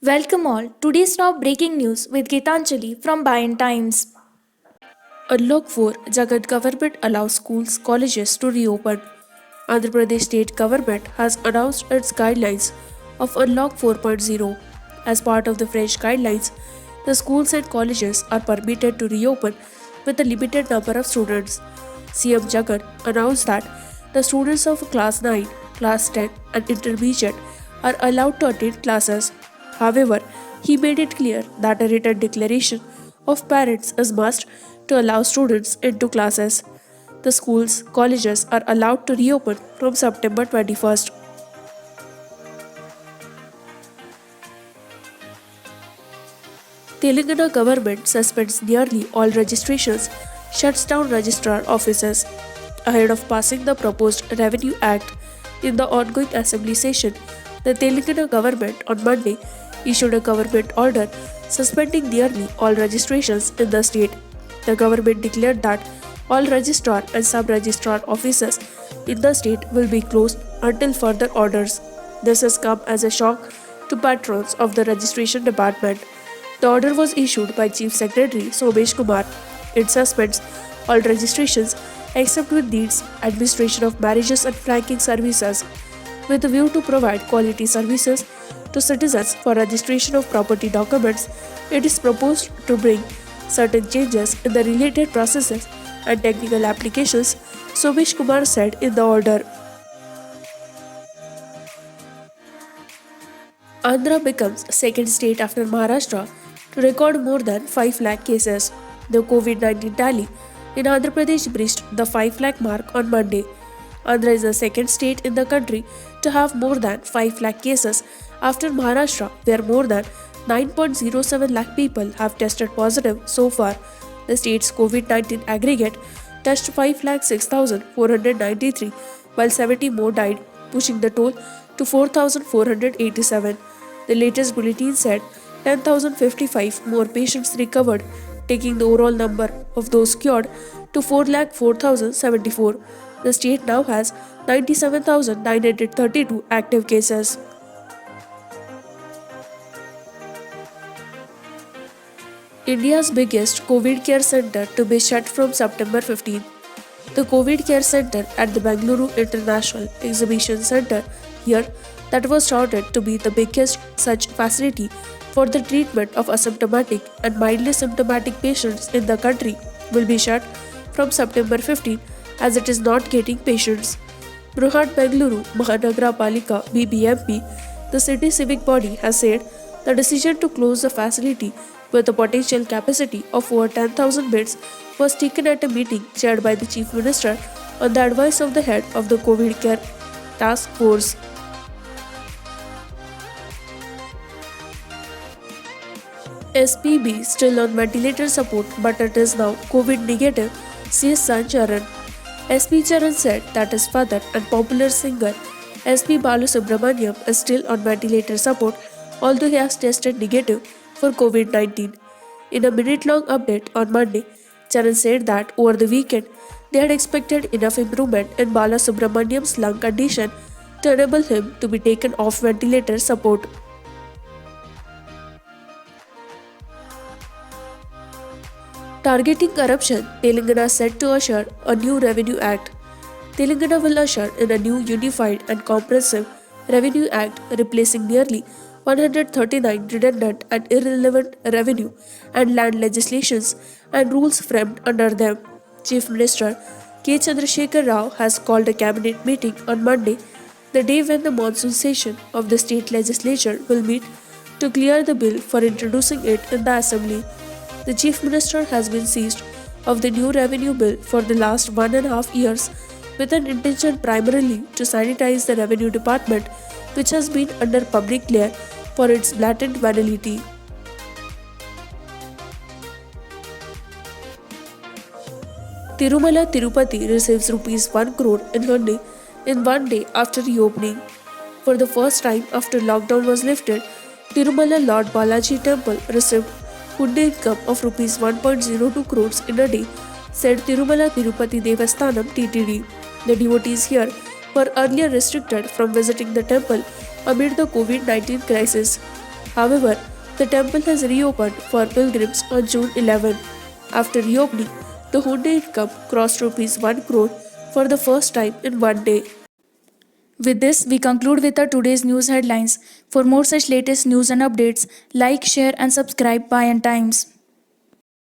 Welcome all. Today's top breaking news with Gitanjali from Bayan Times. Unlock 4 Jagat government allows schools, colleges to reopen. Andhra Pradesh state government has announced its guidelines of Unlock 4.0. As part of the fresh guidelines, the schools and colleges are permitted to reopen with a limited number of students. CM Jagat announced that the students of class 9, class 10 and intermediate are allowed to attend classes. However, he made it clear that a written declaration of parents is must to allow students into classes. The schools, colleges are allowed to reopen from September 21st. Telangana government suspends nearly all registrations, shuts down registrar offices. Ahead of passing the proposed Revenue Act in the ongoing assembly session, the Telangana government on Monday issued a government order suspending nearly all registrations in the state. The government declared that all registrar and sub-registrar offices in the state will be closed until further orders. This has come as a shock to patrons of the registration department. The order was issued by Chief Secretary Somesh Kumar. It suspends all registrations except with deeds, administration of marriages and franking services, with a view to provide quality services to citizens for registration of property documents. It is proposed to bring certain changes in the related processes and technical applications, Somesh Kumar said in the order. Andhra becomes second state after Maharashtra to record more than 5 lakh cases. The COVID 19 tally in Andhra Pradesh breached the 5 lakh mark on Monday. Andhra is the second state in the country to have more than 5 lakh cases after Maharashtra, where more than 9.07 lakh people have tested positive so far. The state's COVID 19 aggregate touched 5,06,493, while 70 more died, pushing the toll to 4,487. The latest bulletin said 10,055 more patients recovered, taking the overall number of those cured to 4,04,074. The state now has 97,932 active cases. India's biggest COVID care center to be shut from September 15. The COVID care center at the Bengaluru International Exhibition Center here that was touted to be the biggest such facility for the treatment of asymptomatic and mildly symptomatic patients in the country will be shut from September 15 as it is not getting patients. Bruhat Bengaluru Mahanagra Palika BBMP, the city civic body, has said the decision to close the facility with a potential capacity of over 10,000 beds was taken at a meeting chaired by the Chief Minister on the advice of the head of the COVID care task force. SPB still on ventilator support but it is now COVID negative, says son Charan. SP Charan said that his father and popular singer SP Balasubramaniam is still on ventilator support although he has tested negative for COVID 19. In a minute long update on Monday, Charan said that over the weekend they had expected enough improvement in Balasubramaniam's lung condition to enable him to be taken off ventilator support. Targeting corruption, Telangana set to usher a new Revenue Act. Telangana will usher in a new unified and comprehensive Revenue Act replacing nearly 139 redundant and irrelevant revenue and land legislations and rules framed under them. Chief Minister K. Chandrasekhar Rao has called a cabinet meeting on Monday, the day when the monsoon session of the state legislature will meet to clear the bill for introducing it in the assembly. The Chief Minister has been seized of the new revenue bill for the last 1.5 years with an intention primarily to sanitize the revenue department, which has been under public glare for its blatant venality. Tirumala Tirupati receives Rs 1 crore in one day after reopening. For the first time after lockdown was lifted, Tirumala Lord Balaji Temple received Punde income of Rs 1.02 crores in a day, said Tirumala Tirupati Devasthanam TTD. The devotees here were earlier restricted from visiting the temple amid the COVID 19 crisis. However, the temple has reopened for pilgrims on June 11. After reopening, the Hyundai income crossed rupees 1 crore for the first time in one day. With this, we conclude with our today's news headlines. For more such latest news and updates, like, share, and subscribe Pie and Times.